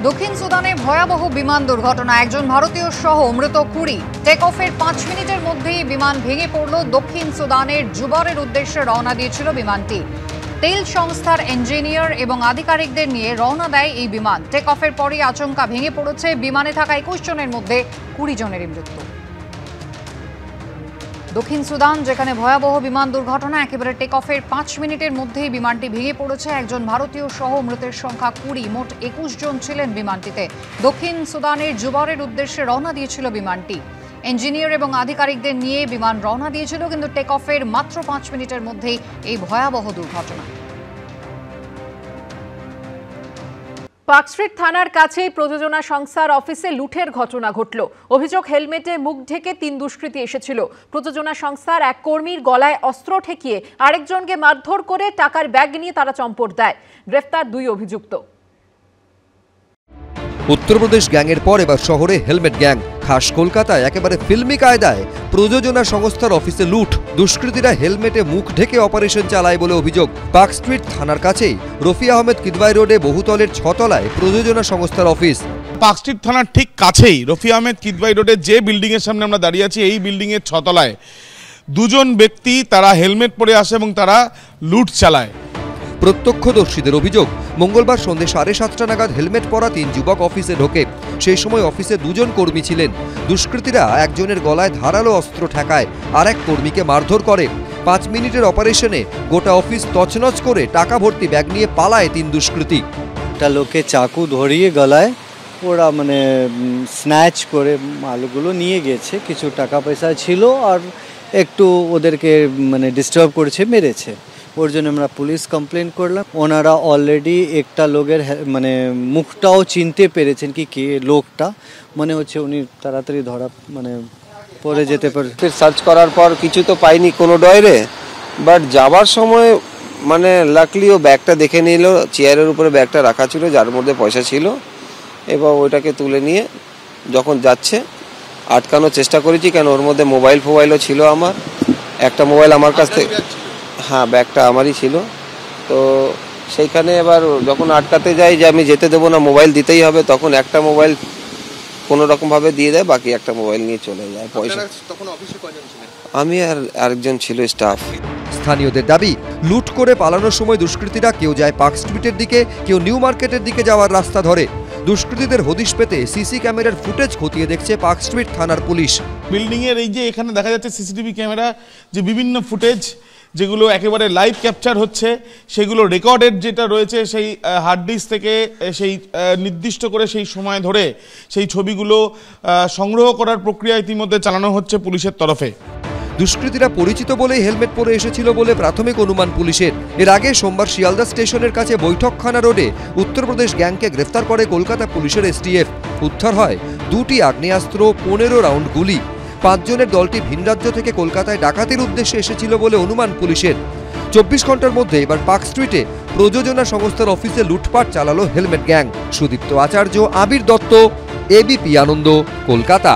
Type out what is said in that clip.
দক্ষিণ সুদানে ভয়াবহ বিমান দুর্ঘটনা, একজন ভারতীয় সহ মৃত 20। টেক অফের 5 মিনিটের মধ্যেই বিমান ভেঙে পড়ল। দক্ষিণ সুদানের জুবারের উদ্দেশ্যে রওনা দিয়েছিল বিমানটি। তেল সংস্থার ইঞ্জিনিয়ার এবং আধিকারিকদের নিয়ে রওনা দেয় এই বিমান। টেক অফের পরই আচমকা ভেঙে পড়েছে। বিমানে থাকা 21 জনের মধ্যে 20 জনেরই মৃত্যু। দক্ষিণ সুদান, যেখানে ভয়াবহ বিমান দুর্ঘটনা, একেবারে টেক অফের 5 মিনিটের মধ্যেই বিমানটি ভেঙে পড়েছে। একজন ভারতীয় সহ মৃতের সংখ্যা 20, মোট 21 জন ছিলেন বিমানটিতে। দক্ষিণ সুদানের জুবারের উদ্দেশ্যে রওনা দিয়েছিল বিমানটি। ইঞ্জিনিয়ার এবং আধিকারিকদের নিয়ে বিমান রওনা দিয়েছিল, কিন্তু টেক অফের মাত্র 5 মিনিটের মধ্যেই এই ভয়াবহ দুর্ঘটনা। পার্কস্ট্রিট থানার কাছেই প্রযোজনা সংস্থার অফিসে লুঠের ঘটনা ঘটল। অভিযোগ, হেলমেটে মুখ ঢেকে 3 দুষ্কৃতী এসেছিল। প্রযোজনা সংস্থার এক কর্মীর গলায় অস্ত্র ঠেকিয়ে আরেকজনকে মারধর করে টাকার ব্যাগ নিয়ে তারা চম্পট দেয়। গ্রেফতার 2 অভিযুক্ত। উত্তরপ্রদেশ গ্যাংয়ের পর এবার শহরে হেলমেট গ্যাং। খাস কলকাতায় একেবারে ফিল্মি কায়দায় প্রযোজনা সংস্থার অফিসে লুট। দুষ্কৃতীরা হেলমেটে মুখ ঢেকে অপারেশন চালায় বলে অভিযোগ। পার্কস্ট্রিট থানার কাছেই রফি আহমেদ কিদওয়াই রোডে বহুতলের 6 তলায় প্রযোজনা সংস্থার অফিস। পার্কস্ট্রিট থানার ঠিক কাছেই রফি আহমেদ কিদওয়াই রোডে যে বিল্ডিং এর সামনে আমরা দাঁড়িয়ে আছি, এই বিল্ডিং এর 6 তলায় 2 জন ব্যক্তি তারা হেলমেট পরে আসে এবং তারা লুট চালায়। প্রত্যক্ষদর্শীদের অভিযোগ, মঙ্গলবার সন্ধ্যে 7:30টা নাগাদ হেলমেট পরা 3 যুবক অফিসে ঢোকে। সেই সময় অফিসে 2 জন কর্মী ছিলেন। দুষ্কৃতীরা একজনের গলায় ধারালো অস্ত্র ঠেকায়, আর এক কর্মীকে মারধর করে। 5 মিনিটের অপারেশনে গোটা অফিস তছনছ করে টাকা ভর্তি ব্যাগ নিয়ে পালায় 3 দুষ্কৃতী। একটা লোকে চাকু ধরিয়ে গলায় ওরা স্ন্যাচ করে মালগুলো নিয়ে গেছে। কিছু টাকা পয়সা ছিল আর একটু ওদেরকে ডিস্টার্ব করেছে, মেরেছে। ওর জন্য আমরা পুলিশ কমপ্লেন করলাম। ওনারা অলরেডি একটা লোকের মুখটাও চিনতে পেরেছেন কি কে লোকটা, মনে হচ্ছে উনি তাড়াতাড়ি ধরা পরে যেতে পারে। সার্চ করার পর কিছু তো পাইনি কোনো ডয়রে, বাট যাবার সময় লাকলি ও ব্যাগটা দেখে নিল। চেয়ারের উপরে ব্যাগটা রাখা ছিল, যার মধ্যে পয়সা ছিল, এবং ওইটাকে তুলে নিয়ে যখন যাচ্ছে আটকানোর চেষ্টা করেছি, কেন ওর মধ্যে মোবাইলও ছিল। আমার একটা মোবাইল আমার কাছ থেকে, হ্যাঁ ব্যাগটা আমারই ছিল। তো সেইখানে এবার যখন আটকাতে যাই যে আমি যেতে দেবো না, মোবাইল দিতেই হবে, তখন একটা মোবাইল কোনো রকমভাবে দিয়ে দেয়, বাকি একটা মোবাইল নিয়ে চলে যায়। পয়সা আমি আর আরেকজন ছিল স্টাফ। স্থানীয়দের দাবি, লুট করে পালানোর সময় দুষ্কৃতীরা কেউ যায় পার্কস্ট্রিটের দিকে, কেউ নিউ মার্কেটের দিকে যাওয়ার রাস্তা ধরে। দুষ্কৃতীদের হদিশ পেতে সিসি ক্যামেরার ফুটেজ খতিয়ে দেখছে পার্কস্ট্রিট থানার পুলিশ। বিল্ডিং এর এই যে এখানে দেখা যাচ্ছে সিসিটিভি ক্যামেরা, যে বিভিন্ন ফুটেজ যেগুলো একেবারে লাইভ ক্যাপচার হচ্ছে, সেগুলো রেকর্ডেড যেটা রয়েছে সেই হার্ড ডিস্ক থেকে সেই নির্দিষ্ট করে সেই সময় ধরে সেই ছবিগুলো সংগ্রহ করার প্রক্রিয়া ইতিমধ্যে চালানো হচ্ছে পুলিশের তরফে। দুষ্কৃতীরা পরিচিত বলেই হেলমেট পরে এসেছিল বলে প্রাথমিক অনুমান পুলিশের। এর আগে সোমবার শিয়ালদা স্টেশনের কাছে বৈঠকখানা রোডে উত্তরপ্রদেশ গ্যাংকে গ্রেফতার করে কলকাতা পুলিশের এসটিএফ। উদ্ধার হয় 2টি আগ্নেয়াস্ত্র, 15 রাউন্ড গুলি। 5 জনের দলটি ভিন রাজ্য থেকে কলকাতায় ডাকাতির উদ্দেশ্যে এসেছিল বলে অনুমান পুলিশের। 24 ঘন্টার মধ্যে এবার পার্কস্ট্রিটে প্রযোজনা সংস্থার অফিসে লুটপাট চালালো হেলমেট গ্যাং। সুদীপ্ত আচার্য, আবির দত্ত, এবিপি আনন্দ, কলকাতা।